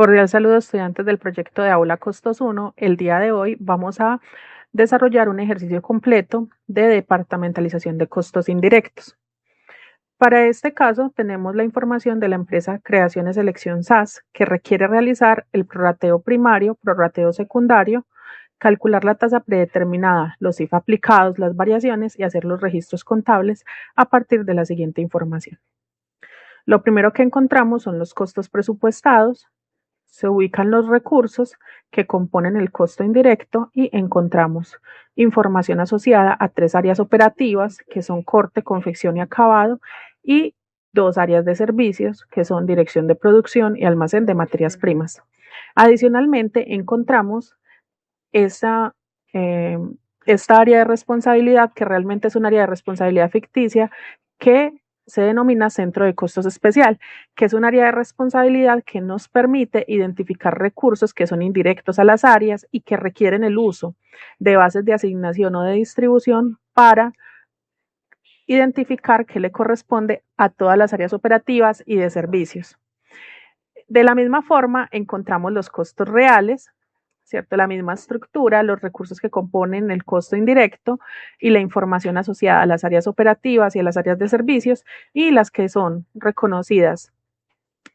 Cordial saludo, estudiantes del proyecto de Aula Costos 1. El día de hoy vamos a desarrollar un ejercicio completo de departamentalización de costos indirectos. Para este caso, tenemos la información de la empresa Creaciones Selección SAS, que requiere realizar el prorrateo primario, prorrateo secundario, calcular la tasa predeterminada, los IF aplicados, las variaciones y hacer los registros contables a partir de la siguiente información. Lo primero que encontramos son los costos presupuestados. Se ubican los recursos que componen el costo indirecto y encontramos información asociada a 3 áreas operativas, que son corte, confección y acabado, y 2 áreas de servicios, que son dirección de producción y almacén de materias primas. Adicionalmente, encontramos esta área de responsabilidad, que realmente es un área de responsabilidad ficticia, que se denomina centro de costos especial, que es un área de responsabilidad que nos permite identificar recursos que son indirectos a las áreas y que requieren el uso de bases de asignación o de distribución para identificar qué le corresponde a todas las áreas operativas y de servicios. De la misma forma, encontramos los costos reales, ¿cierto? La misma estructura, los recursos que componen el costo indirecto y la información asociada a las áreas operativas y a las áreas de servicios, y las que son reconocidas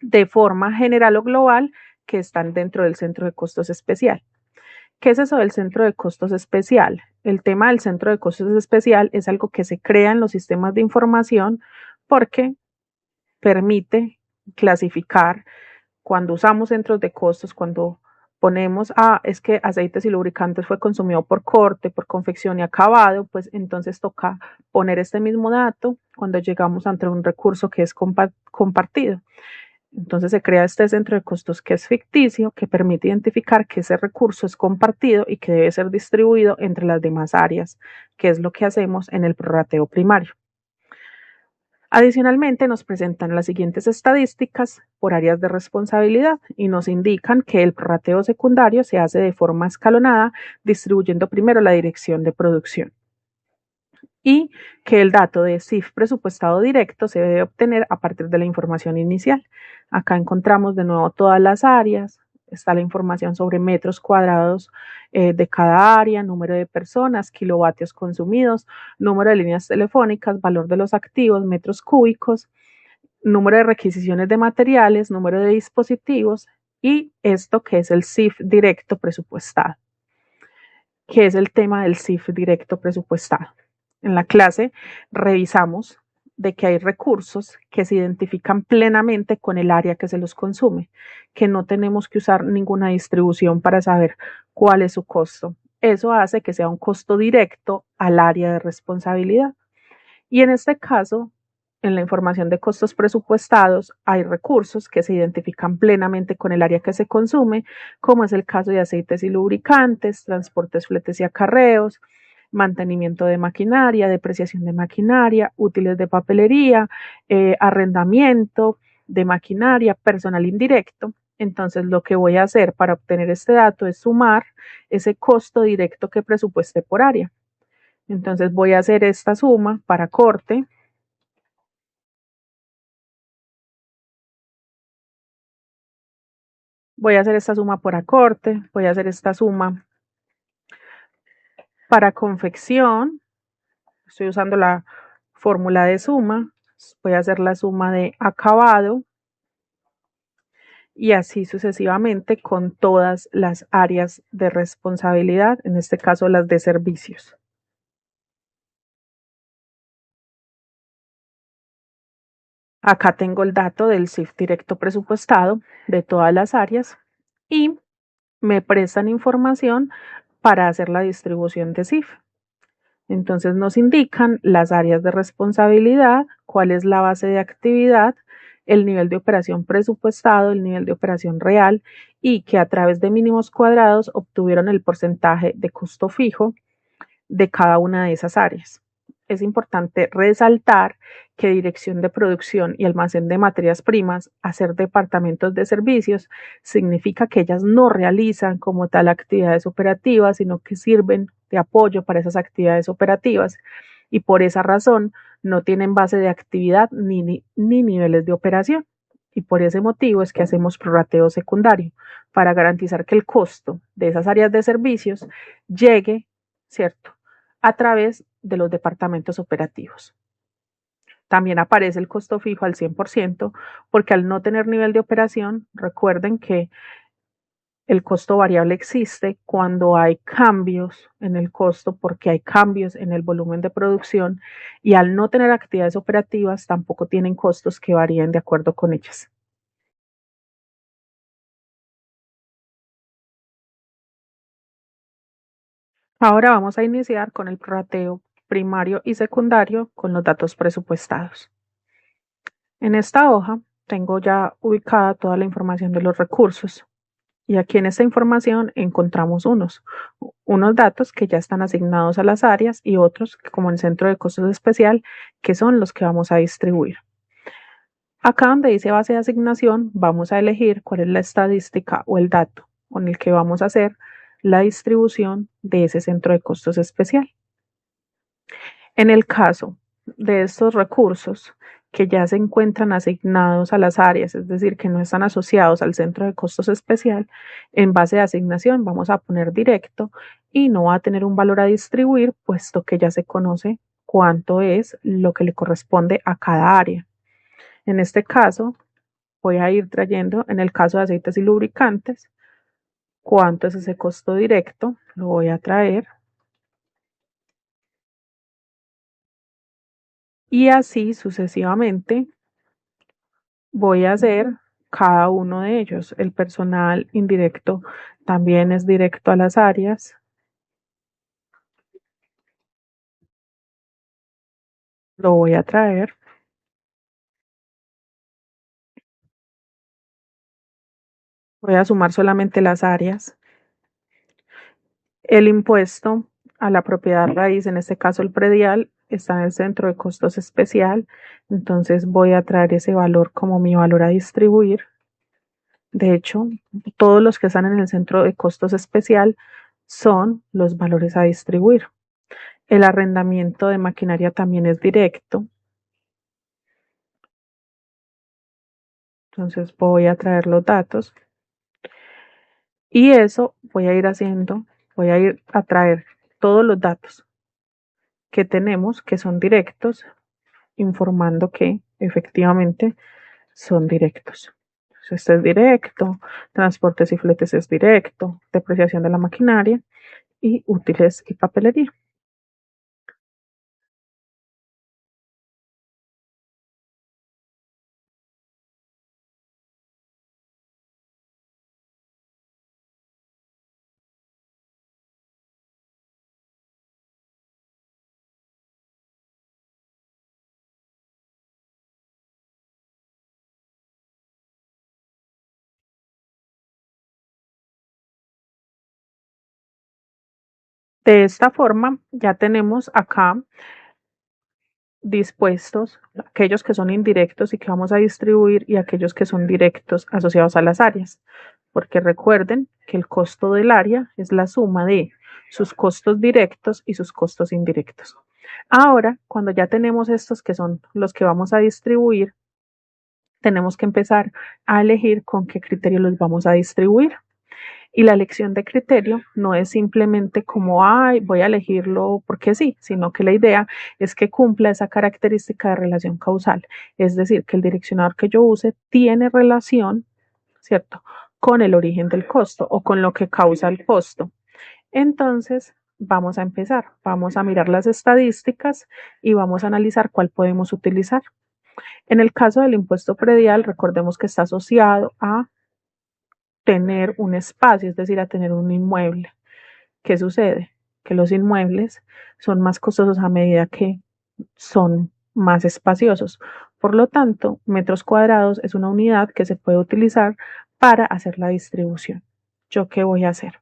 de forma general o global, que están dentro del centro de costos especial. ¿Qué es eso del centro de costos especial? El tema del centro de costos especial es algo que se crea en los sistemas de información porque permite clasificar cuando usamos centros de costos, cuando ponemos, es que aceites y lubricantes fue consumido por corte, por confección y acabado, pues entonces toca poner este mismo dato cuando llegamos ante un recurso que es compartido. Entonces se crea este centro de costos que es ficticio, que permite identificar que ese recurso es compartido y que debe ser distribuido entre las demás áreas, que es lo que hacemos en el prorrateo primario. Adicionalmente, nos presentan las siguientes estadísticas por áreas de responsabilidad y nos indican que el prorrateo secundario se hace de forma escalonada, distribuyendo primero la dirección de producción, y que el dato de CIF presupuestado directo se debe obtener a partir de la información inicial. Acá encontramos de nuevo todas las áreas. Está la información sobre metros cuadrados de cada área, número de personas, kilovatios consumidos, número de líneas telefónicas, valor de los activos, metros cúbicos, número de requisiciones de materiales, número de dispositivos y esto que es el CIF directo presupuestado. ¿Qué es el tema del CIF directo presupuestado? En la clase revisamos de que hay recursos que se identifican plenamente con el área que se los consume, que no tenemos que usar ninguna distribución para saber cuál es su costo. Eso hace que sea un costo directo al área de responsabilidad. Y en este caso, en la información de costos presupuestados, hay recursos que se identifican plenamente con el área que se consume, como es el caso de aceites y lubricantes, transportes, fletes y acarreos, mantenimiento de maquinaria, depreciación de maquinaria, útiles de papelería, arrendamiento de maquinaria, personal indirecto. Entonces, lo que voy a hacer para obtener este dato es sumar ese costo directo que presupuesté por área. Entonces, voy a hacer esta suma para corte. Voy a hacer esta suma por acorte, voy a hacer esta suma para confección. Estoy usando la fórmula de suma. Voy a hacer la suma de acabado y así sucesivamente con todas las áreas de responsabilidad, en este caso las de servicios. Acá tengo el dato del CIF directo presupuestado de todas las áreas y me prestan información para hacer la distribución de CIF. Entonces nos indican las áreas de responsabilidad, cuál es la base de actividad, el nivel de operación presupuestado, el nivel de operación real y que a través de mínimos cuadrados obtuvieron el porcentaje de costo fijo de cada una de esas áreas. Es importante resaltar que dirección de producción y almacén de materias primas, hacer departamentos de servicios, significa que ellas no realizan como tal actividades operativas, sino que sirven de apoyo para esas actividades operativas y por esa razón no tienen base de actividad ni niveles de operación. y por ese motivo es que hacemos prorrateo secundario, para garantizar que el costo de esas áreas de servicios llegue, ¿cierto?, a través de los departamentos operativos. También aparece el costo fijo al 100%, porque al no tener nivel de operación, recuerden que el costo variable existe cuando hay cambios en el costo, porque hay cambios en el volumen de producción, y al no tener actividades operativas tampoco tienen costos que varíen de acuerdo con ellas. Ahora vamos a iniciar con el prorrateo primario y secundario con los datos presupuestados. En esta hoja tengo ya ubicada toda la información de los recursos. Y aquí en esta información encontramos unos datos que ya están asignados a las áreas y otros, como el centro de costos especial, que son los que vamos a distribuir. Acá donde dice base de asignación, vamos a elegir cuál es la estadística o el dato con el que vamos a hacer la distribución de ese centro de costos especial. En el caso de estos recursos que ya se encuentran asignados a las áreas, es decir, que no están asociados al centro de costos especial, en base de asignación vamos a poner directo y no va a tener un valor a distribuir, puesto que ya se conoce cuánto es lo que le corresponde a cada área. En este caso, voy a ir trayendo, en el caso de aceites y lubricantes, cuánto es ese costo directo, lo voy a traer. Y así sucesivamente voy a hacer cada uno de ellos. El personal indirecto también es directo a las áreas. Lo voy a traer. Voy a sumar solamente las áreas. El impuesto a la propiedad raíz, en este caso el predial, está en el centro de costos especial. Entonces voy a traer ese valor como mi valor a distribuir. De hecho, todos los que están en el centro de costos especial son los valores a distribuir. El arrendamiento de maquinaria también es directo. Entonces voy a traer los datos y eso voy a ir haciendo, voy a ir a traer todos los datos que tenemos que son directos, informando que efectivamente son directos. Entonces, este es directo, transportes y fletes es directo, depreciación de la maquinaria y útiles y papelería. De esta forma ya tenemos acá dispuestos aquellos que son indirectos y que vamos a distribuir y aquellos que son directos asociados a las áreas. Porque recuerden que el costo del área es la suma de sus costos directos y sus costos indirectos. Ahora, cuando ya tenemos estos que son los que vamos a distribuir, tenemos que empezar a elegir con qué criterio los vamos a distribuir. Y la elección de criterio no es simplemente como, ay, voy a elegirlo porque sí, sino que la idea es que cumpla esa característica de relación causal. Es decir, que el direccionador que yo use tiene relación, ¿cierto?, con el origen del costo o con lo que causa el costo. Entonces, vamos a empezar. Vamos a mirar las estadísticas y vamos a analizar cuál podemos utilizar. En el caso del impuesto predial, recordemos que está asociado a tener un espacio, es decir, a tener un inmueble. ¿Qué sucede? Que los inmuebles son más costosos a medida que son más espaciosos. Por lo tanto, metros cuadrados es una unidad que se puede utilizar para hacer la distribución. ¿Yo qué voy a hacer?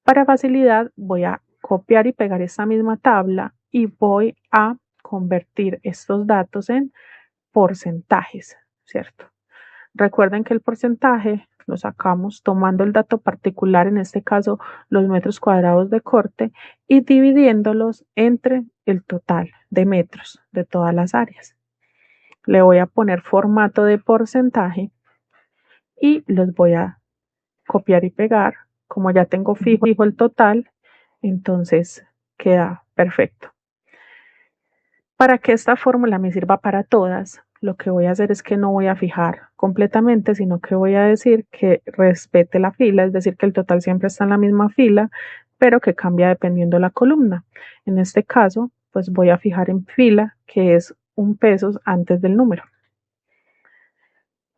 Para facilidad, voy a copiar y pegar esta misma tabla y voy a convertir estos datos en porcentajes, ¿cierto? Recuerden que el porcentaje lo sacamos tomando el dato particular, en este caso los metros cuadrados de corte, y dividiéndolos entre el total de metros de todas las áreas. Le voy a poner formato de porcentaje y los voy a copiar y pegar. Como ya tengo fijo el total, entonces queda perfecto. Para que esta fórmula me sirva para todas, lo que voy a hacer es que no voy a fijar completamente, sino que voy a decir que respete la fila, es decir, que el total siempre está en la misma fila, pero que cambia dependiendo de la columna. En este caso, pues voy a fijar en fila, que es 1 peso antes del número.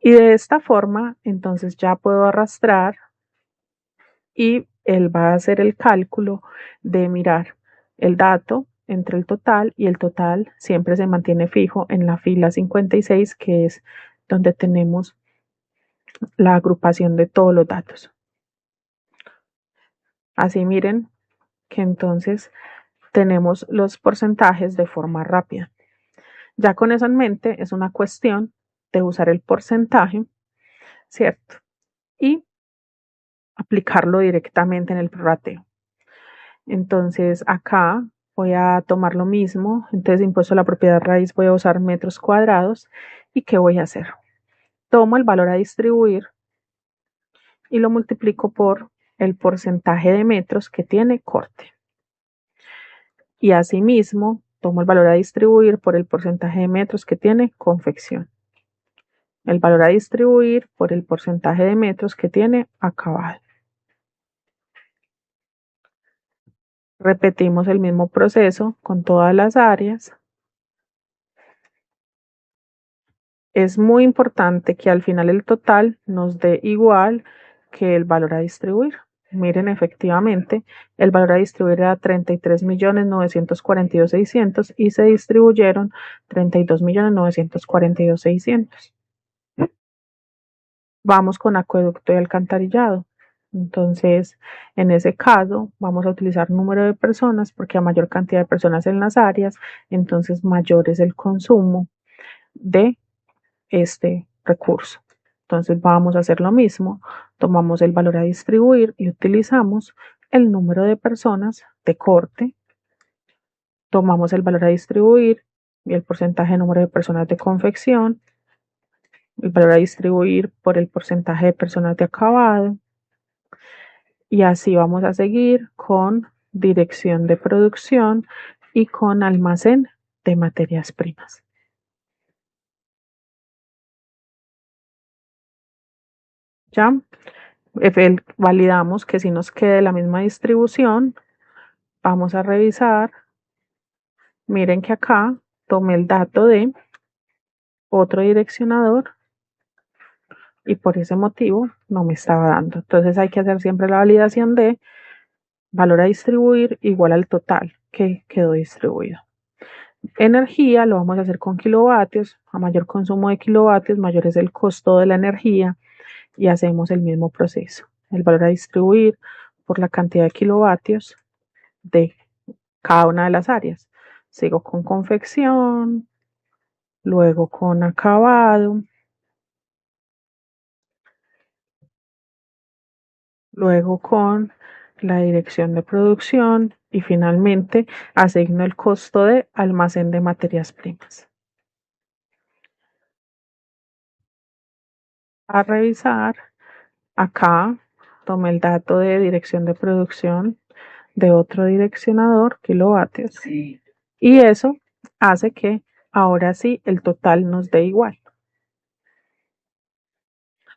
Y de esta forma, entonces ya puedo arrastrar y él va a hacer el cálculo de mirar el dato entre el total, y el total siempre se mantiene fijo en la fila 56, que es donde tenemos la agrupación de todos los datos. Así miren que entonces tenemos los porcentajes de forma rápida. Ya con eso en mente, es una cuestión de usar el porcentaje, ¿cierto? Y aplicarlo directamente en el prorrateo. Entonces acá voy a tomar lo mismo, entonces impuesto a la propiedad raíz voy a usar metros cuadrados. ¿Y qué voy a hacer? Tomo el valor a distribuir y lo multiplico por el porcentaje de metros que tiene corte. Y asimismo tomo el valor a distribuir por el porcentaje de metros que tiene confección. El valor a distribuir por el porcentaje de metros que tiene acabado. Repetimos el mismo proceso con todas las áreas. Es muy importante que al final el total nos dé igual que el valor a distribuir. Miren, efectivamente, el valor a distribuir era 33.942.600 y se distribuyeron 32.942.600. Vamos con acueducto y alcantarillado. Entonces, en ese caso, vamos a utilizar número de personas, porque a mayor cantidad de personas en las áreas, entonces mayor es el consumo de este recurso. Entonces vamos a hacer lo mismo, tomamos el valor a distribuir y utilizamos el número de personas de corte, tomamos el valor a distribuir y el porcentaje de número de personas de confección, el valor a distribuir por el porcentaje de personas de acabado, y así vamos a seguir con dirección de producción y con almacén de materias primas. ¿Ya? Validamos que si nos quede la misma distribución. Vamos a revisar. Miren que acá tomé el dato de otro direccionador y por ese motivo no me estaba dando. Entonces hay que hacer siempre la validación de valor a distribuir igual al total que quedó distribuido. Energía lo vamos a hacer con kilovatios. A mayor consumo de kilovatios, mayor es el costo de la energía, y hacemos el mismo proceso. El valor a distribuir por la cantidad de kilovatios de cada una de las áreas. Sigo con confección, luego con acabado, luego con la dirección de producción y finalmente asigno el costo de almacén de materias primas. A revisar, acá tomé el dato de dirección de producción de otro direccionador, kilovatios, sí, y eso hace que ahora sí el total nos dé igual.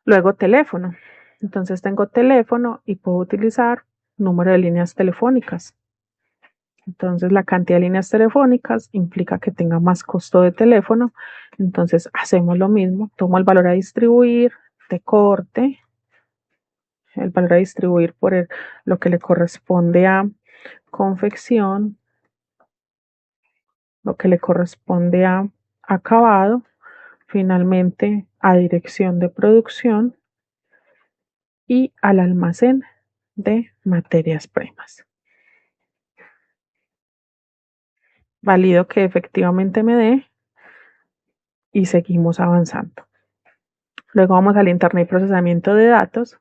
Luego teléfono. Entonces tengo teléfono y puedo utilizar número de líneas telefónicas. Entonces la cantidad de líneas telefónicas implica que tenga más costo de teléfono. Entonces hacemos lo mismo. Tomo el valor a distribuir de corte. El valor a distribuir por lo que le corresponde a confección. Lo que le corresponde a acabado. Finalmente a dirección de producción y al almacén de materias primas. Valido que efectivamente me dé y seguimos avanzando. Luego vamos al internet y procesamiento de datos.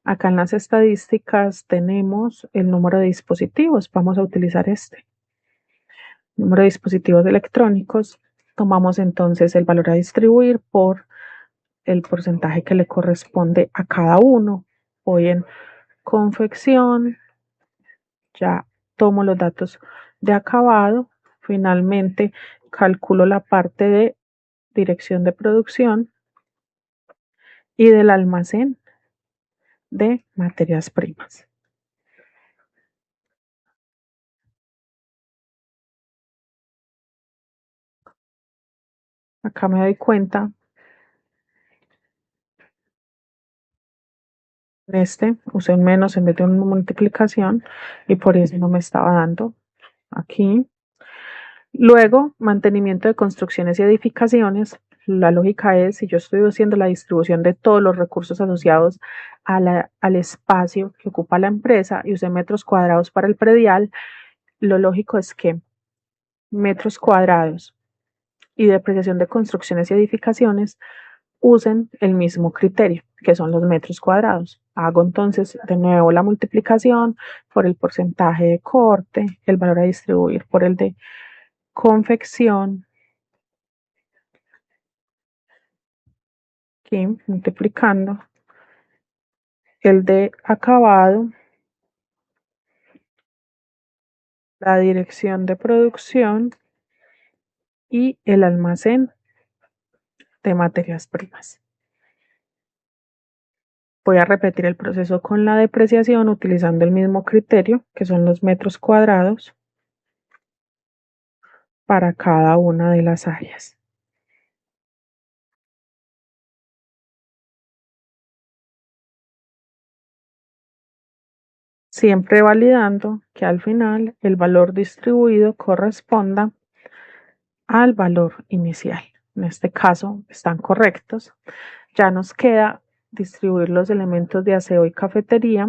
Acá en las estadísticas tenemos el número de dispositivos. Vamos a utilizar este. Número de dispositivos electrónicos. Tomamos entonces el valor a distribuir por el porcentaje que le corresponde a cada uno. Voy en confección, ya tomo los datos de acabado, finalmente calculo la parte de dirección de producción y del almacén de materias primas. Acá me doy cuenta, en este usé un menos en vez de una multiplicación y por eso no me estaba dando aquí. Luego, mantenimiento de construcciones y edificaciones. La lógica es, si yo estoy haciendo la distribución de todos los recursos asociados al espacio que ocupa la empresa y usé metros cuadrados para el predial, lo lógico es que metros cuadrados y depreciación de construcciones y edificaciones usen el mismo criterio, que son los metros cuadrados. Hago entonces de nuevo la multiplicación por el porcentaje de corte, el valor a distribuir por el de confección, aquí multiplicando el de acabado, la dirección de producción y el almacén de materias primas. Voy a repetir el proceso con la depreciación utilizando el mismo criterio, que son los metros cuadrados, para cada una de las áreas. Siempre validando que al final el valor distribuido corresponda al valor inicial. En este caso están correctos. Ya nos queda distribuir los elementos de aseo y cafetería,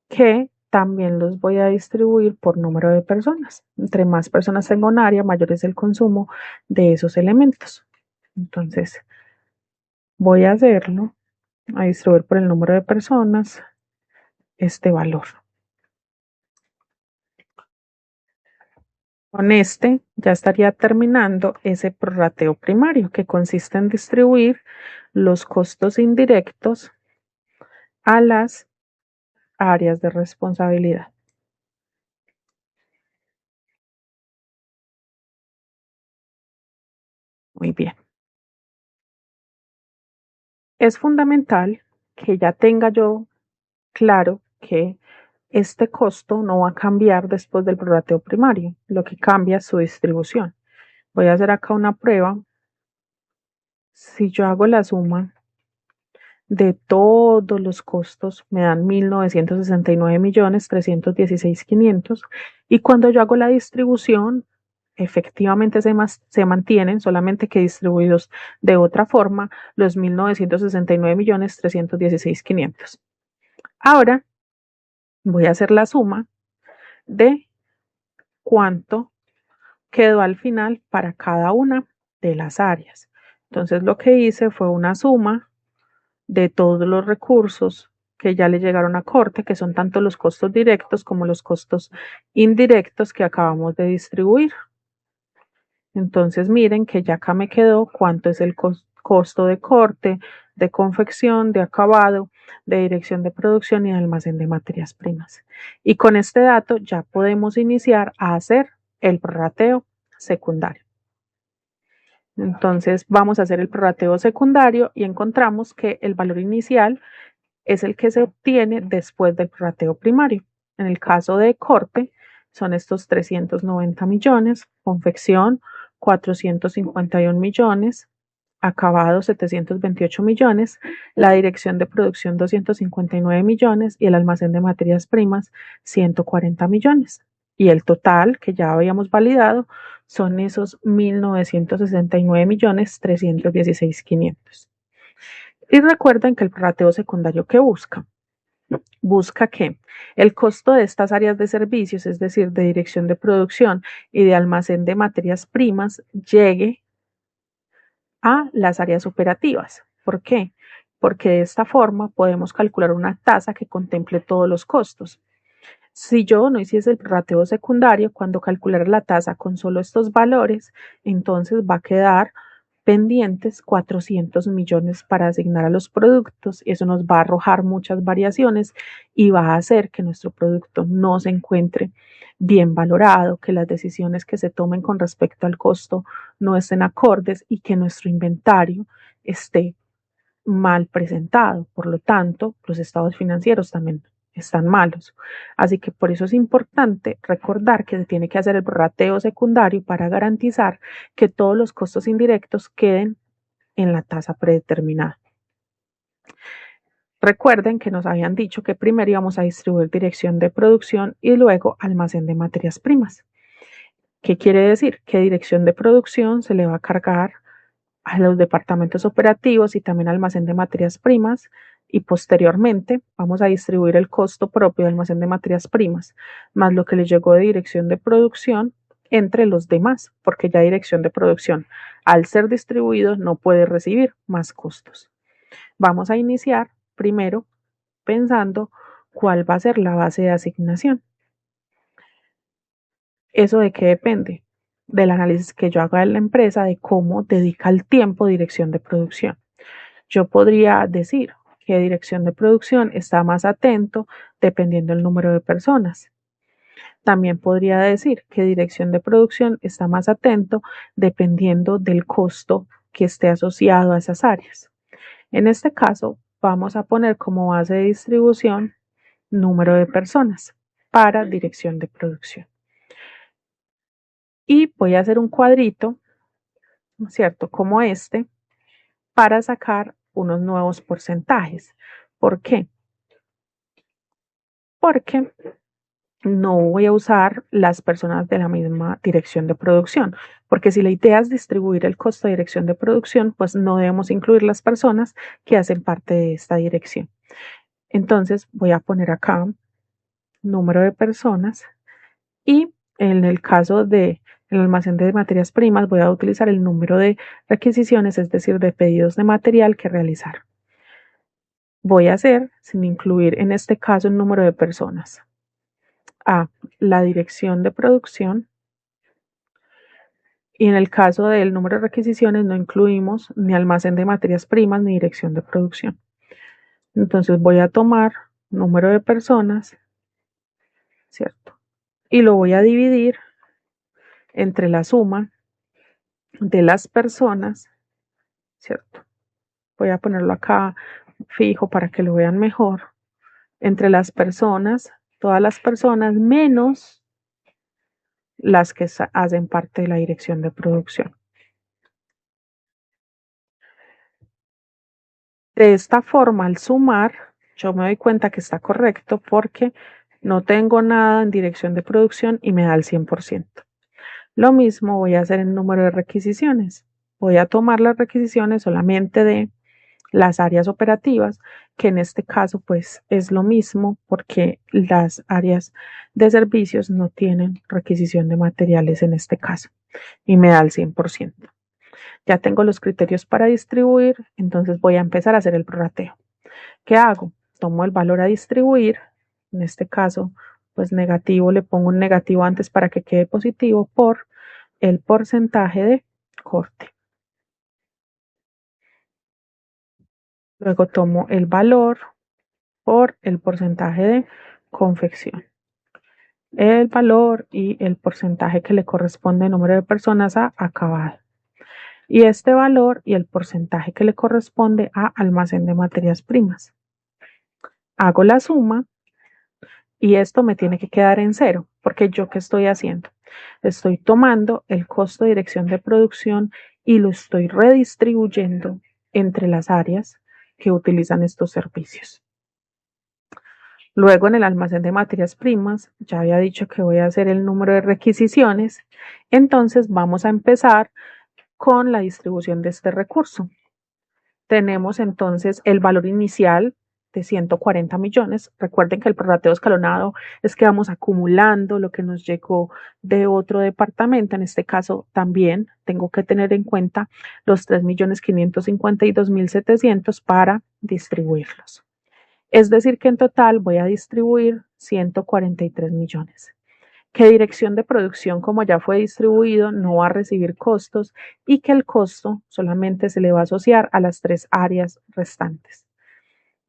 que también los voy a distribuir por número de personas. Entre más personas tengo un área, mayor es el consumo de esos elementos. Entonces, voy a hacerlo, a distribuir por el número de personas este valor. Con este ya estaría terminando ese prorrateo primario, que consiste en distribuir los costos indirectos a las áreas de responsabilidad. Muy bien. Es fundamental que ya tenga yo claro que este costo no va a cambiar después del prorrateo primario, lo que cambia es su distribución. Voy a hacer acá una prueba. Si yo hago la suma de todos los costos, me dan 1.969.316.500, y cuando yo hago la distribución, efectivamente se mantienen, solamente que distribuidos de otra forma, los 1.969.316.500. Ahora voy a hacer la suma de cuánto quedó al final para cada una de las áreas. Entonces lo que hice fue una suma de todos los recursos que ya le llegaron a corte, que son tanto los costos directos como los costos indirectos que acabamos de distribuir. Entonces miren que ya acá me quedó cuánto es el costo de corte, de confección, de acabado, de dirección de producción y de almacén de materias primas. Y con este dato ya podemos iniciar a hacer el prorrateo secundario. Entonces vamos a hacer el prorrateo secundario y encontramos que el valor inicial es el que se obtiene después del prorrateo primario. En el caso de corte son estos 390 millones, confección 451 millones, acabado 728 millones, la dirección de producción 259 millones y el almacén de materias primas 140 millones. Y el total que ya habíamos validado son esos 1.969.316.500. Y recuerden que el prorrateo secundario, ¿qué busca? Busca que el costo de estas áreas de servicios, es decir, de dirección de producción y de almacén de materias primas, llegue a las áreas operativas. ¿Por qué? Porque de esta forma podemos calcular una tasa que contemple todos los costos. Si yo no hiciese el prorrateo secundario, cuando calculara la tasa con solo estos valores, entonces va a quedar pendientes 400 millones para asignar a los productos y eso nos va a arrojar muchas variaciones y va a hacer que nuestro producto no se encuentre bien valorado, que las decisiones que se tomen con respecto al costo no estén acordes y que nuestro inventario esté mal presentado. Por lo tanto, los estados financieros también están malos. Así que por eso es importante recordar que se tiene que hacer el prorrateo secundario para garantizar que todos los costos indirectos queden en la tasa predeterminada. Recuerden que nos habían dicho que primero íbamos a distribuir dirección de producción y luego almacén de materias primas. ¿Qué quiere decir? Que dirección de producción se le va a cargar a los departamentos operativos y también almacén de materias primas y posteriormente vamos a distribuir el costo propio de almacén de materias primas más lo que le llegó de dirección de producción entre los demás, porque ya dirección de producción al ser distribuido no puede recibir más costos. Vamos a iniciar primero pensando cuál va a ser la base de asignación. ¿Eso de qué depende? Del análisis que yo haga de la empresa de cómo dedica el tiempo dirección de producción. Yo podría decir que dirección de producción está más atento dependiendo del número de personas. También podría decir que dirección de producción está más atento dependiendo del costo que esté asociado a esas áreas. En este caso, vamos a poner como base de distribución número de personas para dirección de producción. Y voy a hacer un cuadrito, ¿cierto? Como este, para sacar unos nuevos porcentajes. ¿Por qué? Porque no voy a usar las personas de la misma dirección de producción, porque si la idea es distribuir el costo de dirección de producción, pues no debemos incluir las personas que hacen parte de esta dirección. Entonces voy a poner acá número de personas y en el caso de el almacén de materias primas voy a utilizar el número de requisiciones, es decir, de pedidos de material que realizar. Voy a hacer sin incluir en este caso el número de personas. A la dirección de producción y en el caso del número de requisiciones no incluimos ni almacén de materias primas ni dirección de producción. Entonces voy a tomar número de personas, ¿cierto? Y lo voy a dividir entre la suma de las personas, ¿cierto? Voy a ponerlo acá fijo para que lo vean mejor. Entre las personas, todas las personas menos las que hacen parte de la dirección de producción. De esta forma, al sumar, yo me doy cuenta que está correcto porque no tengo nada en dirección de producción y me da el 100%. Lo mismo voy a hacer en número de requisiciones. Voy a tomar las requisiciones solamente de las áreas operativas, que en este caso pues es lo mismo porque las áreas de servicios no tienen requisición de materiales en este caso y me da el 100%. Ya tengo los criterios para distribuir, entonces voy a empezar a hacer el prorrateo. ¿Qué hago? Tomo el valor a distribuir, en este caso pues negativo, le pongo un negativo antes para que quede positivo por el porcentaje de corte. Luego tomo el valor por el porcentaje de confección. El valor y el porcentaje que le corresponde al número de personas a acabado. Y este valor y el porcentaje que le corresponde a almacén de materias primas. Hago la suma y esto me tiene que quedar en cero, porque yo ¿qué estoy haciendo? Estoy tomando el costo de dirección de producción y lo estoy redistribuyendo entre las áreas que utilizan estos servicios. Luego en el almacén de materias primas, ya había dicho que voy a hacer el número de requisiciones, entonces vamos a empezar con la distribución de este recurso. Tenemos entonces el valor inicial de 140 millones. Recuerden que el prorrateo escalonado es que vamos acumulando lo que nos llegó de otro departamento. En este caso también tengo que tener en cuenta los 3.552.700 para distribuirlos. Es decir que en total voy a distribuir 143 millones. Que dirección de producción, como ya fue distribuido, no va a recibir costos y que el costo solamente se le va a asociar a las 3 áreas restantes.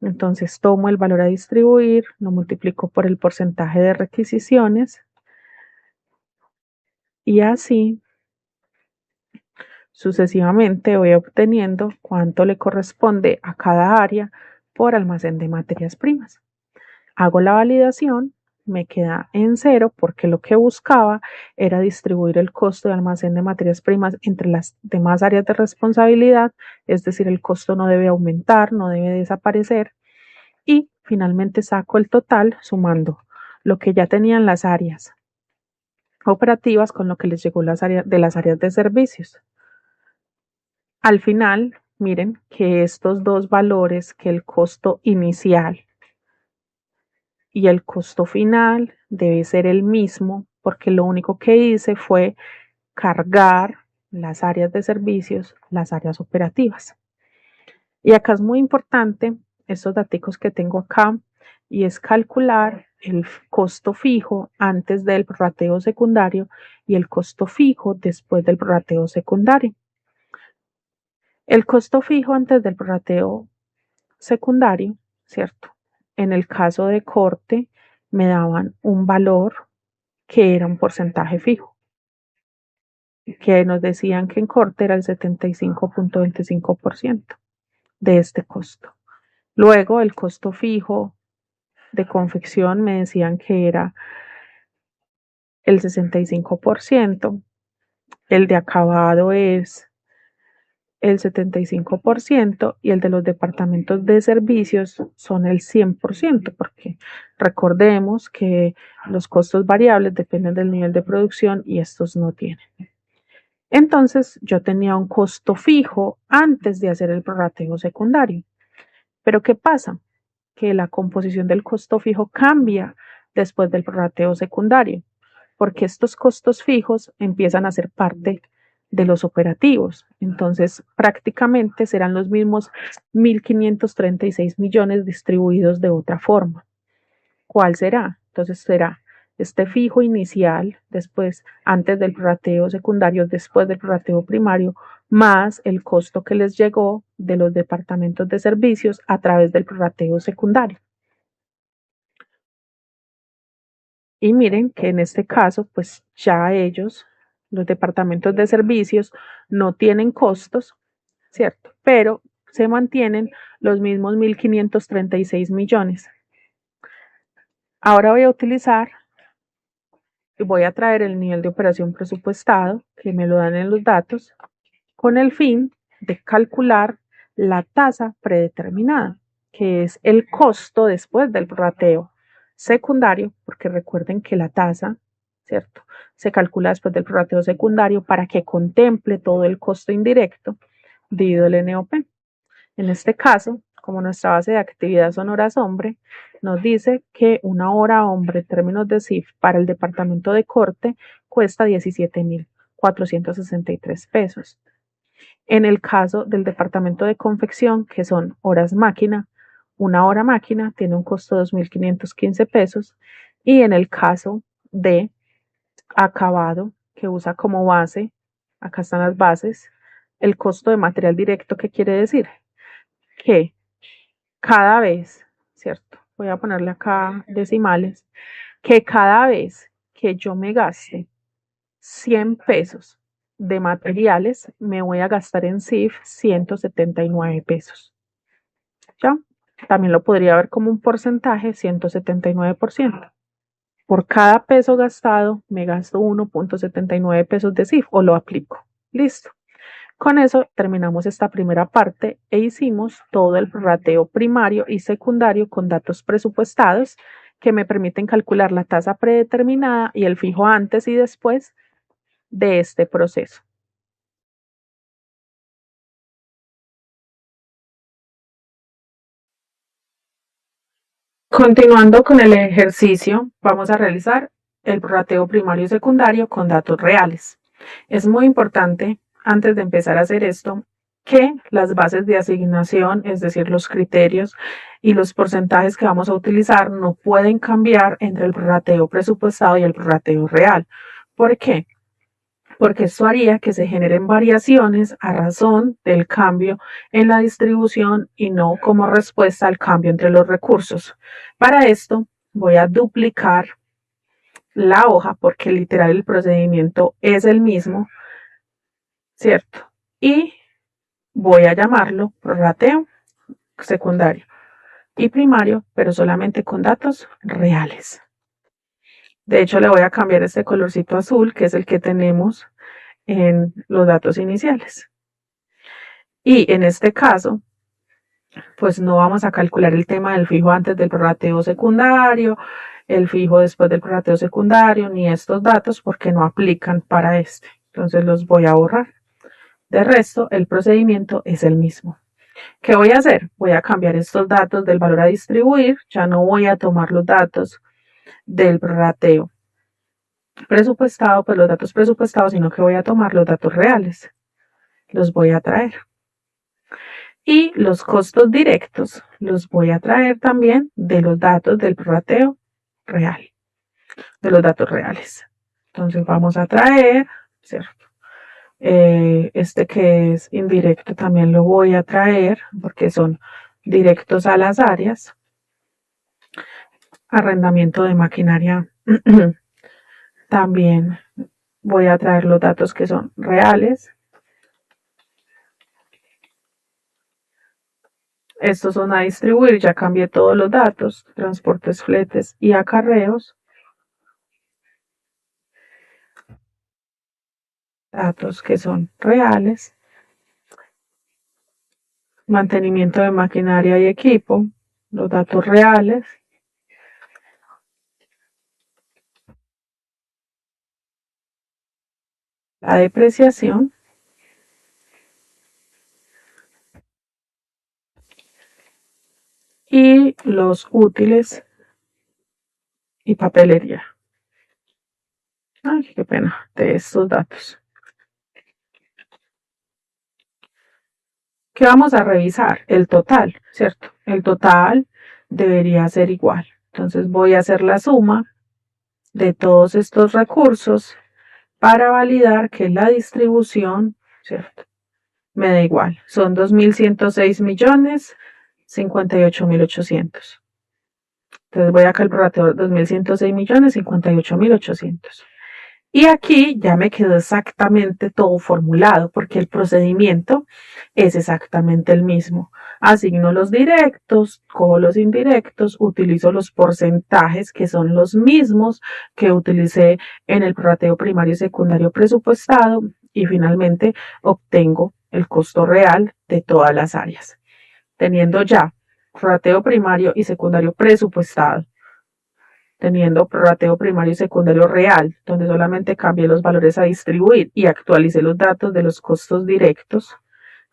Entonces tomo el valor a distribuir, lo multiplico por el porcentaje de requisiciones y así sucesivamente voy obteniendo cuánto le corresponde a cada área por almacén de materias primas. Hago la validación, me queda en 0 porque lo que buscaba era distribuir el costo de almacén de materias primas entre las demás áreas de responsabilidad, es decir, el costo no debe aumentar, no debe desaparecer, y finalmente saco el total sumando lo que ya tenían las áreas operativas con lo que les llegó de las áreas de servicios. Al final, miren que estos dos valores, que el costo inicial y el costo final, debe ser el mismo, porque lo único que hice fue cargar las áreas de servicios, las áreas operativas. Y acá es muy importante estos datos que tengo acá, y es calcular el costo fijo antes del prorrateo secundario y el costo fijo después del prorrateo secundario. El costo fijo antes del prorrateo secundario, ¿cierto? En el caso de corte me daban un valor que era un porcentaje fijo, que nos decían que en corte era el 75.25% de este costo. Luego el costo fijo de confección me decían que era el 65%, el de acabado es el 75% y el de los departamentos de servicios son el 100%, porque recordemos que los costos variables dependen del nivel de producción y estos no tienen. Entonces yo tenía un costo fijo antes de hacer el prorrateo secundario. Pero ¿qué pasa? Que la composición del costo fijo cambia después del prorrateo secundario, porque estos costos fijos empiezan a ser parte de los operativos. Entonces, prácticamente serán los mismos 1.536 millones distribuidos de otra forma. ¿Cuál será? Entonces, será este fijo inicial, después, antes del prorrateo secundario, después del prorrateo primario, más el costo que les llegó de los departamentos de servicios a través del prorrateo secundario. Y miren que en este caso, pues ya ellos, los departamentos de servicios, no tienen costos, ¿cierto? Pero se mantienen los mismos 1.536 millones. Ahora voy a utilizar y voy a traer el nivel de operación presupuestado, que me lo dan en los datos, con el fin de calcular la tasa predeterminada, que es el costo después del prorrateo secundario, porque recuerden que la tasa, ¿cierto?, se calcula después del prorrateo secundario para que contemple todo el costo indirecto dividido el NOP. En este caso, como nuestra base de actividad son horas hombre, nos dice que una hora hombre en términos de CIF para el departamento de corte cuesta 17.463 pesos. En el caso del departamento de confección, que son horas máquina, una hora máquina tiene un costo de 2.515 pesos. Y en el caso de acabado, que usa como base, acá están las bases, el costo de material directo, ¿qué quiere decir? Que cada vez, ¿cierto? Voy a ponerle acá decimales, que cada vez que yo me gaste 100 pesos de materiales, me voy a gastar en CIF 179 pesos. ¿Ya? También lo podría ver como un porcentaje, 179%. Por cada peso gastado, me gasto 1.79 pesos de CIF o lo aplico. Listo. Con eso terminamos esta primera parte e hicimos todo el prorrateo primario y secundario con datos presupuestados que me permiten calcular la tasa predeterminada y el fijo antes y después de este proceso. Continuando con el ejercicio, vamos a realizar el prorrateo primario y secundario con datos reales. Es muy importante, antes de empezar a hacer esto, que las bases de asignación, es decir, los criterios y los porcentajes que vamos a utilizar no pueden cambiar entre el prorrateo presupuestado y el prorrateo real. ¿Por qué? Porque esto haría que se generen variaciones a razón del cambio en la distribución y no como respuesta al cambio entre los recursos. Para esto voy a duplicar la hoja porque literal el procedimiento es el mismo, ¿cierto? Y voy a llamarlo prorrateo secundario y primario, pero solamente con datos reales. De hecho, le voy a cambiar este colorcito azul, que es el que tenemos en los datos iniciales. Y en este caso, pues no vamos a calcular el tema del fijo antes del prorrateo secundario, el fijo después del prorrateo secundario, ni estos datos porque no aplican para este. Entonces los voy a borrar. De resto, el procedimiento es el mismo. ¿Qué voy a hacer? Voy a cambiar estos datos del valor a distribuir. Ya no voy a tomar los datos del prorrateo presupuestado, pues los datos presupuestados, sino que voy a tomar los datos reales. Los voy a traer. Y los costos directos los voy a traer también de los datos del prorrateo real, de los datos reales. Entonces vamos a traer, ¿cierto? Este que es indirecto también lo voy a traer porque son directos a las áreas. Arrendamiento de maquinaria también voy a traer los datos que son reales. Estos son a distribuir, ya cambié todos los datos, transportes, fletes y acarreos. Datos que son reales. Mantenimiento de maquinaria y equipo, los datos reales. La depreciación. Y los útiles y papelería. Ay, qué pena de estos datos. ¿Qué vamos a revisar? El total, ¿cierto? El total debería ser igual. Entonces voy a hacer la suma de todos estos recursos para validar que la distribución, ¿cierto?, me da igual. Son 2.106 millones 58.800. Entonces voy acá al prorrateo 2.106 millones 58.800. Y aquí ya me quedó exactamente todo formulado porque el procedimiento es exactamente el mismo. Asigno los directos, cojo los indirectos, utilizo los porcentajes que son los mismos que utilicé en el prorrateo primario y secundario presupuestado y finalmente obtengo el costo real de todas las áreas. Teniendo ya prorrateo primario y secundario presupuestado, teniendo prorrateo primario y secundario real, donde solamente cambié los valores a distribuir y actualicé los datos de los costos directos,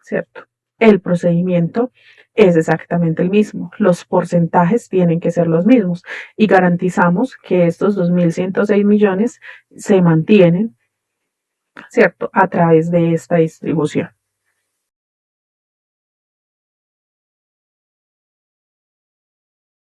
¿cierto? El procedimiento es exactamente el mismo. Los porcentajes tienen que ser los mismos y garantizamos que estos 2.106 millones se mantienen, ¿cierto?, a través de esta distribución.